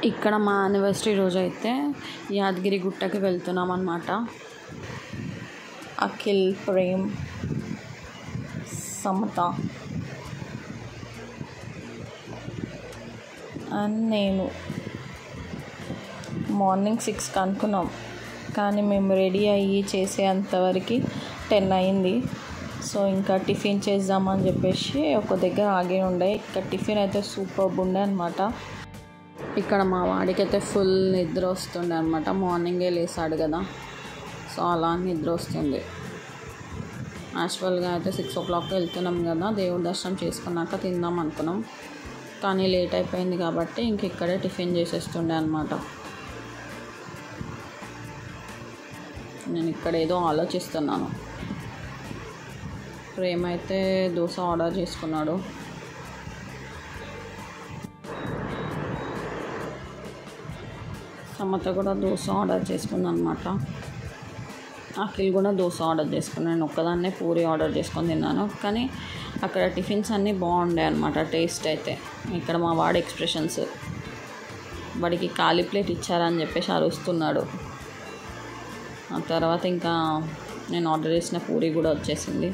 ఇక్కడ మా యానివర్సరీ రోజు అయితే యాదగిరి గుట్టకి వెళ్తున్నాం అన్నమాట. అఖిల్, ప్రేమ్, సమత అండ్ నేను మార్నింగ్ 6కి అనుకున్నాం, కానీ మేము రెడీ అయ్యి చేసేంతవరకు 10 అయింది. సో ఇంకా టిఫిన్ చేద్దామని చెప్పేసి ఒక దగ్గర ఆగి ఉండే. ఇక్కడ టిఫిన్ అయితే సూపర్బ్ ఉండే అనమాట. ఇక్కడ మా వాడికి అయితే ఫుల్ నిద్ర వస్తుండే అనమాట. మార్నింగే లేసాడు కదా, సో అలా నిద్ర వస్తుంది. యాక్చువల్గా అయితే 6 o'clock వెళ్తున్నాం కదా, దేవుడి దర్శనం చేసుకున్నాక తిందాం అనుకున్నాం, కానీ లేట్ అయిపోయింది కాబట్టి ఇంక ఇక్కడే టిఫిన్ చేసేస్తుండే అనమాట. నేను ఇక్కడ ఏదో ఆలోచిస్తున్నాను. ప్రేమ అయితే దోశ ఆర్డర్ చేసుకున్నాడు. సమత కూడా దోశ ఆర్డర్ చేసుకుంది అనమాట. అఖిల్ కూడా దోశ ఆర్డర్ చేసుకున్నాను. నేను ఒక్కదాన్నే పూరి ఆర్డర్ చేసుకొని తిన్నాను, కానీ అక్కడ టిఫిన్స్ అన్నీ బాగుండే అనమాట. టేస్ట్ అయితే ఇక్కడ మా వాడి ఎక్స్ప్రెషన్స్, వాడికి ఖాళీ ప్లేట్ ఇచ్చారని చెప్పేసి అరుస్తున్నాడు. ఆ తర్వాత ఇంకా నేను ఆర్డర్ చేసిన పూరి కూడా వచ్చేసింది.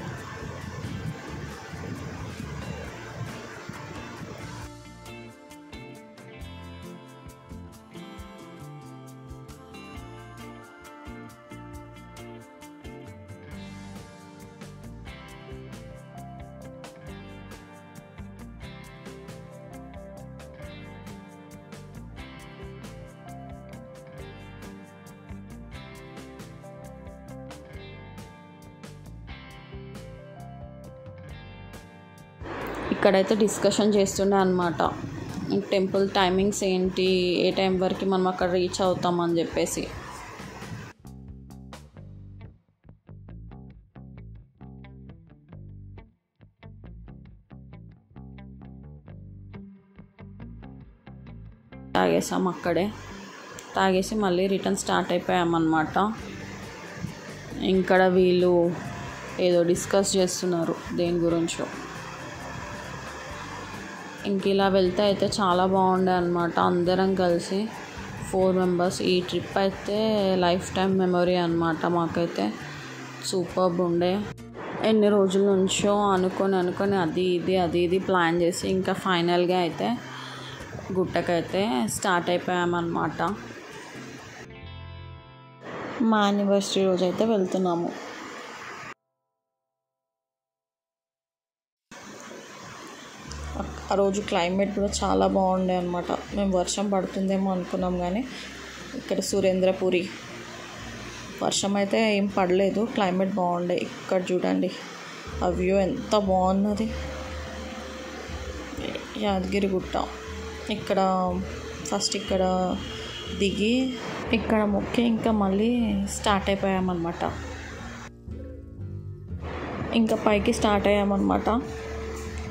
ఇక్కడైతే డిస్కషన్ చేస్తుండే అనమాట. టెంపుల్ టైమింగ్స్ ఏంటి, ఏ టైం వరకు మనం అక్కడ రీచ్ అవుతామని చెప్పేసి. తాగేసాం అక్కడే. తాగేసి మళ్ళీ రిటర్న్ స్టార్ట్ అయిపోయామన్నమాట. ఇక్కడ వీళ్ళు ఏదో డిస్కస్ చేస్తున్నారు దేని గురించో. ఇంక ఇలా వెళ్తే అయితే చాలా బాగుండే అనమాట. అందరం కలిసి 4 members. ఈ ట్రిప్ అయితే లైఫ్ టైం మెమొరీ అనమాట. మాకైతే సూపర్బ్ ఉండే. ఎన్ని రోజుల నుంచో అనుకొని అది ఇది ప్లాన్ చేసి ఇంకా ఫైనల్గా అయితే గుట్టకైతే స్టార్ట్ అయిపోయామన్నమాట. మా యానివర్సరీ రోజు అయితే వెళ్తున్నాము. ఆ రోజు క్లైమేట్ కూడా చాలా బాగుండే అనమాట. మేము వర్షం పడుతుందేమో అనుకున్నాం, కానీ ఇక్కడ సురేంద్రపురి వర్షం అయితే ఏం పడలేదు. క్లైమేట్ బాగుండే. ఇక్కడ చూడండి ఆ వ్యూ ఎంత బాగున్నది. యాదగిరి గుట్ట. ఇక్కడ ఫస్ట్ ఇక్కడ దిగి ఇక్కడ మొక్కి ఇంకా మళ్ళీ స్టార్ట్ అయిపోయామన్నమాట. ఇంకా పైకి స్టార్ట్ అయ్యామన్నమాట.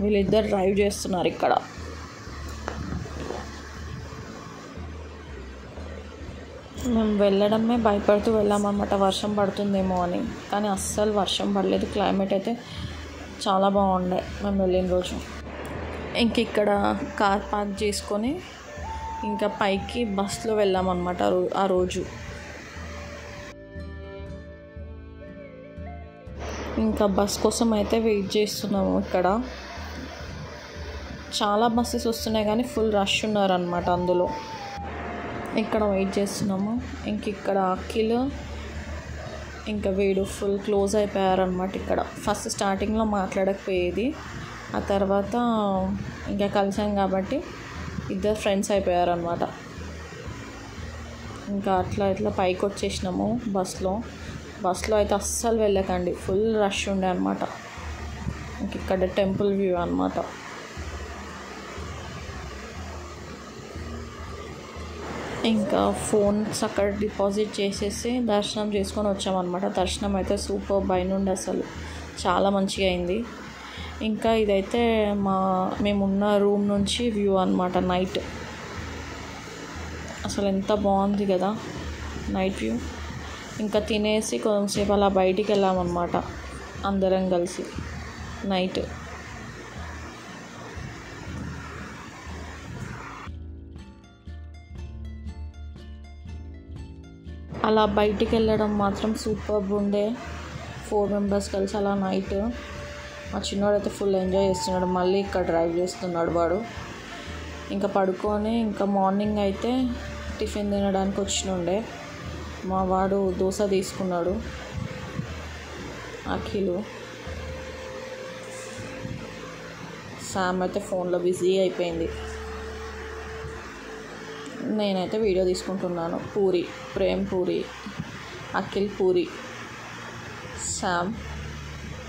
వీళ్ళిద్దరు డ్రైవ్ చేస్తున్నారు ఇక్కడ. మేము వెళ్ళడమే భయపడుతూ వెళ్ళామన్నమాట, వర్షం పడుతుందేమో అని. కానీ అస్సలు వర్షం పడలేదు. క్లైమేట్ అయితే చాలా బాగుండే మేము వెళ్ళిన రోజు. ఇంక ఇక్కడ కార్ పార్క్ చేసుకొని ఇంకా పైకి బస్లో వెళ్ళామన్నమాట ఆ రోజు. ఇంకా బస్ కోసం అయితే వెయిట్ చేస్తున్నాము. ఇక్కడ చాలా బస్సెస్ వస్తున్నాయి, కానీ ఫుల్ రష్ ఉన్నారనమాట అందులో. ఇక్కడ వెయిట్ చేస్తున్నాము. ఇంక ఇక్కడ అఖిల్ ఇంకా వీడు ఫుల్ క్లోజ్ అయిపోయారనమాట. ఇక్కడ ఫస్ట్ స్టార్టింగ్లో మాట్లాడకపోయేది, ఆ తర్వాత ఇంకా కలిసాం కాబట్టి ఇద్దరు ఫ్రెండ్స్ అయిపోయారనమాట. ఇంకా ఇట్లా పైకి వచ్చేసినాము బస్లో అయితే అస్సలు వెళ్ళకండి, ఫుల్ రష్ ఉండే అనమాట. ఇంక ఇక్కడ టెంపుల్ వ్యూ అనమాట. ఇంకా ఫోన్స్ అక్కడ డిపాజిట్ చేసేసి దర్శనం చేసుకొని వచ్చామన్నమాట. దర్శనం అయితే సూపర్ బై నుండి అసలు చాలా మంచిగా అయింది. ఇంకా ఇదైతే మేమున్న రూమ్ నుంచి వ్యూ అనమాట. నైట్ అసలు ఎంత బాగుంది కదా నైట్ వ్యూ. ఇంకా తినేసి కొంచెంసేపు అలా బయటికి వెళ్ళామన్నమాట అందరం కలిసి నైట్. అలా బయటికి వెళ్ళడం మాత్రం సూపర్బ్ ఉండే. 4 మెంబర్స్ కలిసి అలా నైట్. మా చిన్నవాడు అయితే ఫుల్ ఎంజాయ్ చేస్తున్నాడు. మళ్ళీ ఇక్కడ డ్రైవ్ చేస్తున్నాడు వాడు. ఇంకా పడుకొని ఇంకా మార్నింగ్ అయితే టిఫిన్ తినడానికి వచ్చినుండే. మా వాడు దోశ తీసుకున్నాడు. అఖిలు శామ్ అయితే ఫోన్లో బిజీ అయిపోయింది. నేనైతే వీడియో తీసుకుంటున్నాను. పూరి, ప్రేమ్ పూరి, అఖిల్ పూరి, శామ్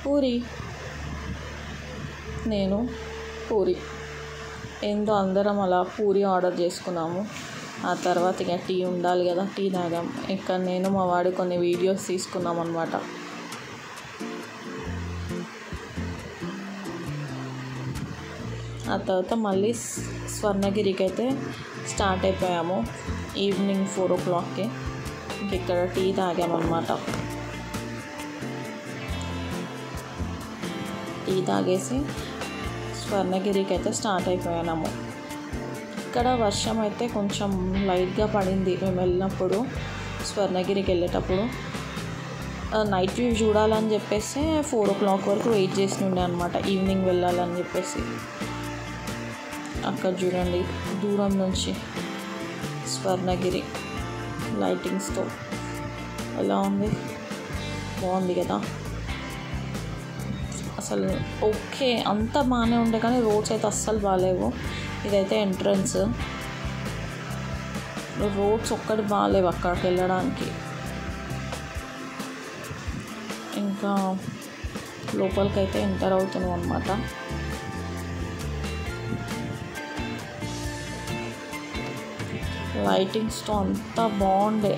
పూరి, నేను పూరి. ఏందో అందరం అలా పూరి ఆర్డర్ చేసుకున్నాము. ఆ తర్వాత ఇక టీ ఉండాలి కదా, టీ తాగాం. ఇక్కడ నేను మా వాడు కొన్ని వీడియోస్ తీసుకున్నాం అన్నమాట. ఆ తర్వాత మళ్ళీ స్వర్ణగిరికి అయితే స్టార్ట్ అయిపోయాము. ఈవినింగ్ 4 o'clockకి ఇక్కడ టీ తాగామన్నమాట. టీ తాగేసి స్వర్ణగిరికి అయితే స్టార్ట్ అయిపోయాము. ఇక్కడ వర్షం అయితే కొంచెం లైట్గా పడింది మేము వెళ్ళినప్పుడు. స్వర్ణగిరికి వెళ్ళేటప్పుడు నైట్ వ్యూ చూడాలని చెప్పేసి 4 o'clock వరకు వెయిట్ చేసి ఉండే అనమాట. ఈవినింగ్ వెళ్ళాలని చెప్పేసి. అక్కడ చూడండి దూరం నుంచి స్వర్ణగిరి లైటింగ్స్తో ఎలా ఉంది, బాగుంది కదా. అసలు ఓకే అంతా బాగానే ఉండే కానీ రోడ్స్ అయితే అస్సలు బాగాలేవు. ఇదైతే ఎంట్రన్స్. రోడ్స్ ఒక్కటి బాగాలేవు అక్కడికి వెళ్ళడానికి. ఇంకా లోపలికి అయితే ఎంటర్ అవుతున్నాం అన్నమాట. లైటింగ్స్తో అంతా బాగుండే.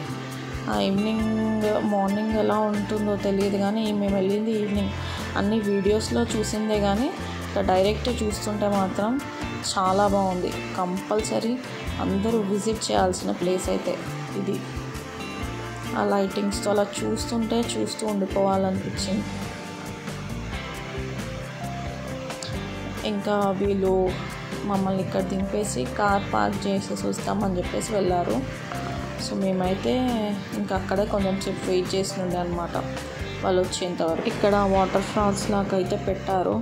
ఈవినింగ్ మార్నింగ్ ఎలా ఉంటుందో తెలియదు కానీ మేము వెళ్ళింది ఈవినింగ్. అన్ని వీడియోస్లో చూసిందే కానీ ఇట్లా డైరెక్ట్ చూస్తుంటే మాత్రం చాలా బాగుంది. కంపల్సరీ అందరూ విజిట్ చేయాల్సిన ప్లేస్ అయితే ఇది. ఆ లైటింగ్స్తో అలా చూస్తూ ఉండిపోవాలనిపించింది. ఇంకా వీళ్ళు మమ్మల్ని ఇక్కడ దింపేసి కార్ పార్క్ చేసేసి వస్తామని చెప్పేసి వెళ్ళారు. సో మేమైతే ఇంకా అక్కడే కొంచెం సేపు వెయిట్ చేస్తుండే అనమాట వాళ్ళు వచ్చేంతవరకు. ఇక్కడ వాటర్ ఫాల్స్ లాగా అయితే పెట్టారు.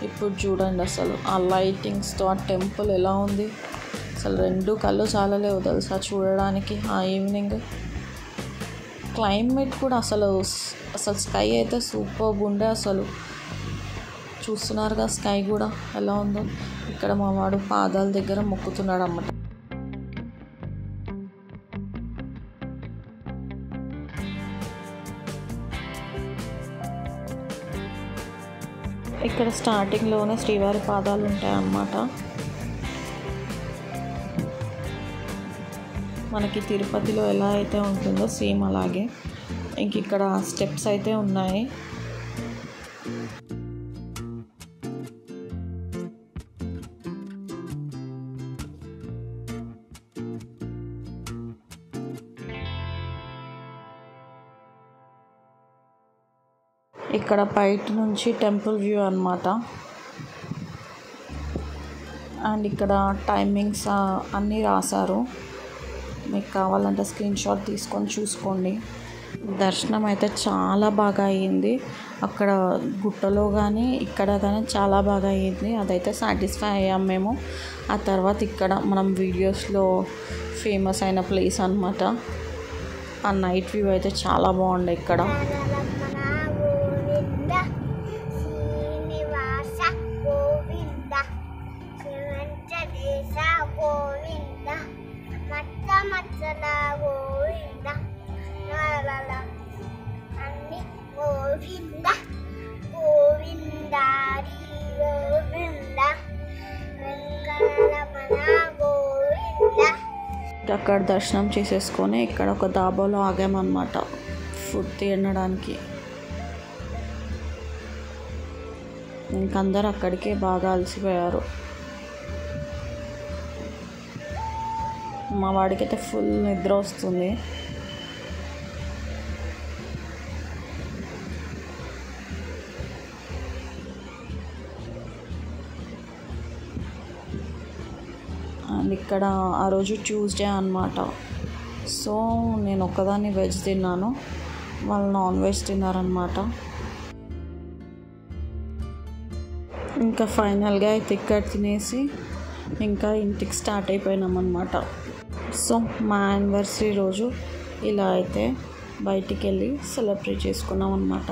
ఇప్పుడు చూడండి అసలు ఆ లైటింగ్స్తో ఆ టెంపుల్ ఎలా ఉంది. అసలు 2 కళ్ళు చాలలేవు తెలుసా చూడడానికి. ఆ ఈవినింగ్ క్లైమేట్ కూడా అసలు స్కై అయితే సూపర్గా ఉండే. అసలు చూస్తున్నారుగా స్కై కూడా ఎలా ఉందో. ఇక్కడ మా వాడు పాదాల దగ్గర మొక్కుతున్నాడు అన్నమాట. ఇక్కడ స్టార్టింగ్లోనే శ్రీవారి పాదాలు ఉంటాయన్నమాట. మనకి తిరుపతిలో ఎలా అయితే ఉంటుందో సేమ్ అలాగే. ఇంక ఇక్కడ స్టెప్స్ అయితే ఉన్నాయి. ఇక్కడ బయట నుంచి టెంపుల్ వ్యూ అన్నమాట. అండ్ ఇక్కడ టైమింగ్స్ అన్నీ రాశారు. మీకు కావాలంటే స్క్రీన్ షాట్ తీసుకొని చూసుకోండి. దర్శనం అయితే చాలా బాగా అయ్యింది. అక్కడ గుట్టలో కానీ ఇక్కడ కానీ చాలా బాగా అయ్యింది. అదైతే సాటిస్ఫై అయ్యాం మేము. ఆ తర్వాత ఇక్కడ మనం వీడియోస్లో ఫేమస్ అయిన ప్లేస్ అన్నమాట. ఆ నైట్ వ్యూ అయితే చాలా బాగుండే ఇక్కడ. అక్కడ దర్శనం చేసేసుకొని ఇక్కడ ఒక దాబాలో ఆగామన్నమాట ఫుడ్ తినడానికి. ఇంకందరూ అక్కడికే బాగా అలసిపోయారు. మా వాడికి అయితే ఫుల్ నిద్ర వస్తుంది. అండ్ ఇక్కడ ఆ రోజు ట్యూస్డే అన్నమాట. సో నేను ఒక్కదాన్ని వెజ్ తిన్నాను, వాళ్ళు నాన్ వెజ్ తిన్నారనమాట. ఇంకా ఫైనల్గా అయితే ఇక్కడ తినేసి ఇంకా ఇంటికి స్టార్ట్ అయిపోయినామన్నమాట. సో మా యానివర్సరీ రోజు ఇలా అయితే బయటికి వెళ్ళి సెలబ్రేట్ చేసుకున్నాం అన్నమాట.